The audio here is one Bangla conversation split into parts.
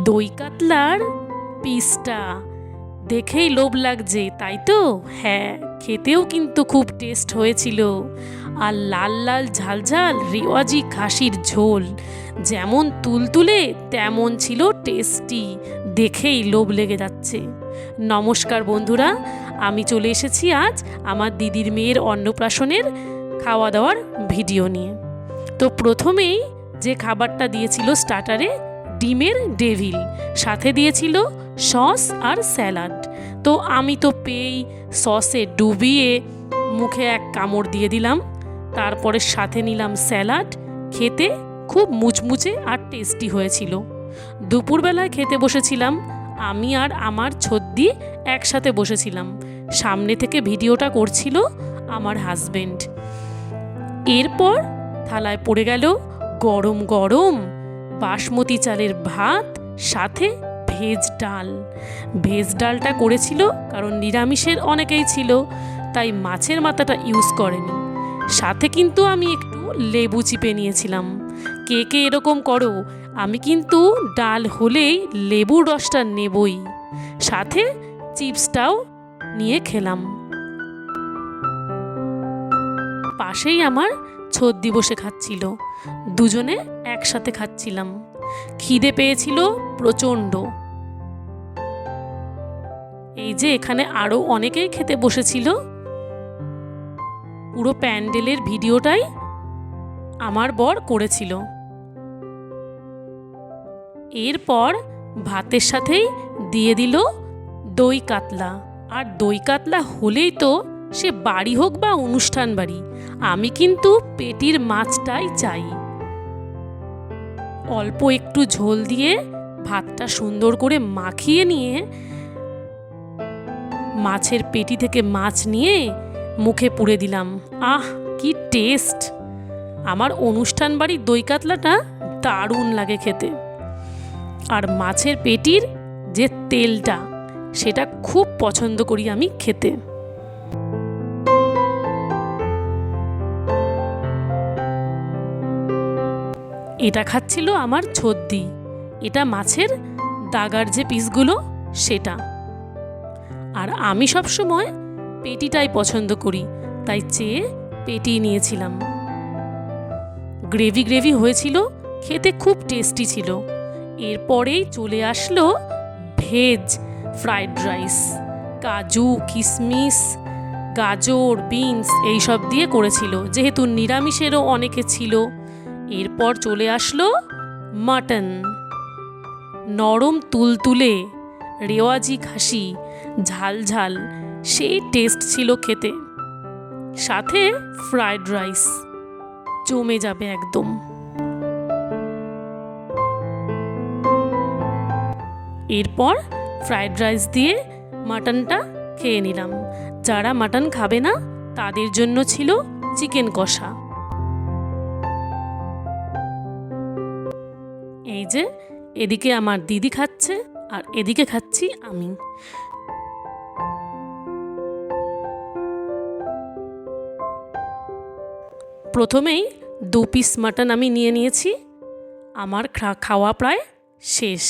দই কাতলার পিসটা দেখেই লোভ লাগছে, তাই তো? হ্যাঁ, খেতেও কিন্তু খুব টেস্ট হয়েছিল। আর লাল লাল ঝালঝাল রেওয়াজি খাসির ঝোল, যেমন তুলতুলে তেমন ছিল টেস্টি। দেখেই লোভ লেগে যাচ্ছে। নমস্কার বন্ধুরা, আমি চলে এসেছি আজ আমার দিদির মেয়ের অন্নপ্রাশনের খাওয়া দাওয়ার ভিডিও নিয়ে। তো প্রথমেই যে খাবারটা দিয়েছিল স্টার্টারে, ডিমের ডেভিল, সাথে দিয়েছিল সস আর স্যালাড। তো আমি তো পেয়েই সসে ডুবিয়ে মুখে এক কামড় দিয়ে দিলাম, তারপরে সাথে নিলাম স্যালাড। খেতে খুব মুচমুচে আর টেস্টি হয়েছিল। দুপুরবেলায় খেতে বসেছিলাম, আমি আর আমার ছদ্দি একসাথে বসেছিলাম। সামনে থেকে ভিডিওটা করছিল আমার হাজবেন্ড। এরপর থালায় পড়ে গেল গরম গরম বাসমতি চালের ভাত, সাথে ভেজ ডাল। ভেজ ডালটা করেছিল কারণ নিরামিষের অনেকেই ছিল, তাই মাছের মাথাটা ইউজ করেনি। সাথে কিন্তু আমি একটু লেবু চিপে নিয়েছিলাম। কে কে এরকম করো? আমি কিন্তু ডাল হলেই লেবুর রসটা নেবই। সাথে চিপসটাও নিয়ে খেলাম। পাশেই আমার ছদ্দি বসে খাচ্ছিল, দুজনে একসাথে খাচ্ছিলাম। খিদে পেয়েছিল প্রচণ্ড। এই যে এখানে আরো অনেকেই খেতে বসেছিল। পুরো প্যান্ডেলের ভিডিওটাই আমার বর করেছিল। এরপর ভাতের সাথেই দিয়ে দিল দই কাতলা। আর দই কাতলা হলেই তো সে বাড়ি হোক বা অনুষ্ঠান বাড়ি, আমি কিন্তু পেটির মাছটাই চাই। অল্প একটু ঝোল দিয়ে ভাতটা সুন্দর করে মাখিয়ে নিয়ে মাছের পেটি থেকে মাছ নিয়ে মুখে পুরে দিলাম। আহ, কি টেস্ট! আমার অনুষ্ঠান বাড়ির দই কাতলাটা দারুণ লাগে খেতে। আর মাছের পেটির যে তেলটা, সেটা খুব পছন্দ করি আমি খেতে। এটা খাচ্ছিল আমার ছদ্দি। এটা মাছের দাগার যে পিসগুলো, সেটা। আর আমি সবসময় পেটিটাই পছন্দ করি, তাই চেয়ে পেটি নিয়েছিলাম। গ্রেভি গ্রেভি হয়েছিল, খেতে খুব টেস্টি ছিল। এরপরেই চলে আসলো ভেজ ফ্রাইড রাইস। কাজু, কিশমিশ, গাজর, বিনস এইসব দিয়ে করেছিল, যেহেতু নিরামিষেরও অনেকে ছিল। এরপর চলে আসলো মাটন, নরম তুলতুলে রেওয়াজি খাসি, ঝাল ঝাল, সেই টেস্ট ছিল খেতে। সাথে ফ্রাইড রাইস, জমে যাবে একদম। এরপর ফ্রাইড রাইস দিয়ে মাটনটা খেয়ে নিলাম। যারা মাটন খাবে না তাদের জন্য ছিল চিকেন কষা। এই যে এদিকে আমার দিদি খাচ্ছে আর এদিকে খাচ্ছি আমি। প্রথমেই 2 পিস মাটন আমি নিয়ে নিয়েছি। আমার খাওয়া প্রায় শেষ।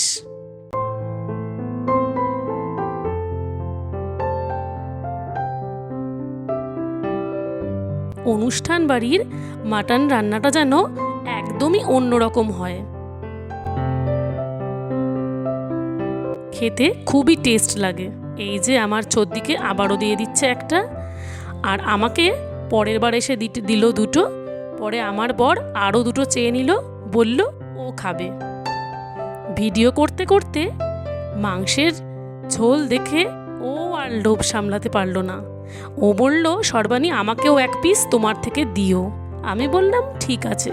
অনুষ্ঠান বাড়ির মাটন রান্নাটা যেন একদমই অন্যরকম হয়, খেতে খুবই টেস্ট লাগে। এই যে আমার ছদ্দিকে আবারও দিয়ে দিচ্ছে একটা, আর আমাকে পরের বার এসে দিল 2টো। পরে আমার বর আরও 2টো চেয়ে নিল, বলল ও খাবে। ভিডিও করতে করতে মাংসের ঝোল দেখে ও আর লোভ সামলাতে পারল না। ও বলল, সর্বাণী আমাকেও 1 পিস তোমার থেকে দিও। আমি বললাম ঠিক আছে।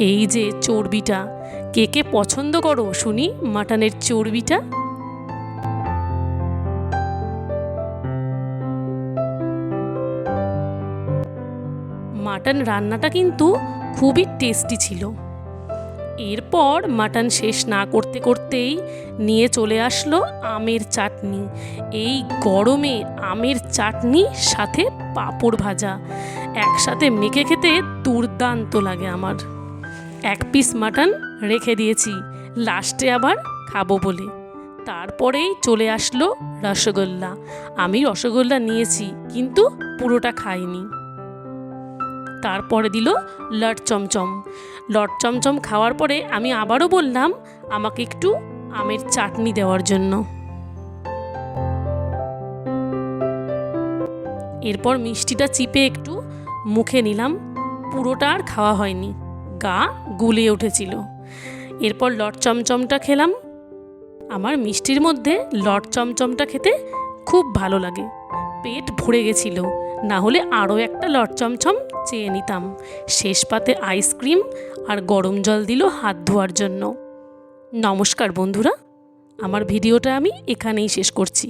এই যে চর্বিটা, কে কে পছন্দ করো শুনি মাটনের চর্বিটা? মাটন রান্নাটা কিন্তু খুবই টেস্টি ছিল। এরপর মাটন শেষ না করতে করতেই নিয়ে চলে আসলো আমের চাটনি। এই গরমে আমের চাটনি সাথে পাঁপড় ভাজা একসাথে মেখে খেতে দুর্দান্ত লাগে আমার। 1 পিস মাটন রেখে দিয়েছি, লাস্টে আবার খাবো বলে। তারপরেই চলে আসলো রসগোল্লা। আমি রসগোল্লা নিয়েছি কিন্তু পুরোটা খাইনি। তারপরে দিল লট চমচম। লট চমচম খাওয়ার পরে আমি আবারও বললাম আমাকে একটু আমের চাটনি দেওয়ার জন্য। এরপর মিষ্টিটা চিপে একটু মুখে নিলাম, পুরোটা আর খাওয়া হয়নি, গা গুলিয়ে উঠেছিল। এরপর লট চমচমটা খেলাম। আমার মিষ্টির মধ্যে লট চমচমটা খেতে খুব ভালো লাগে, পেট ভরে গেছিল, না হলে আরও একটা লট চমচম চেয়ে নিতাম। শেষ পাতে আইসক্রিম আর গরম জল দিল হাত ধোয়ার জন্য। নমস্কার বন্ধুরা, আমার ভিডিওটা আমি এখানেই শেষ করছি।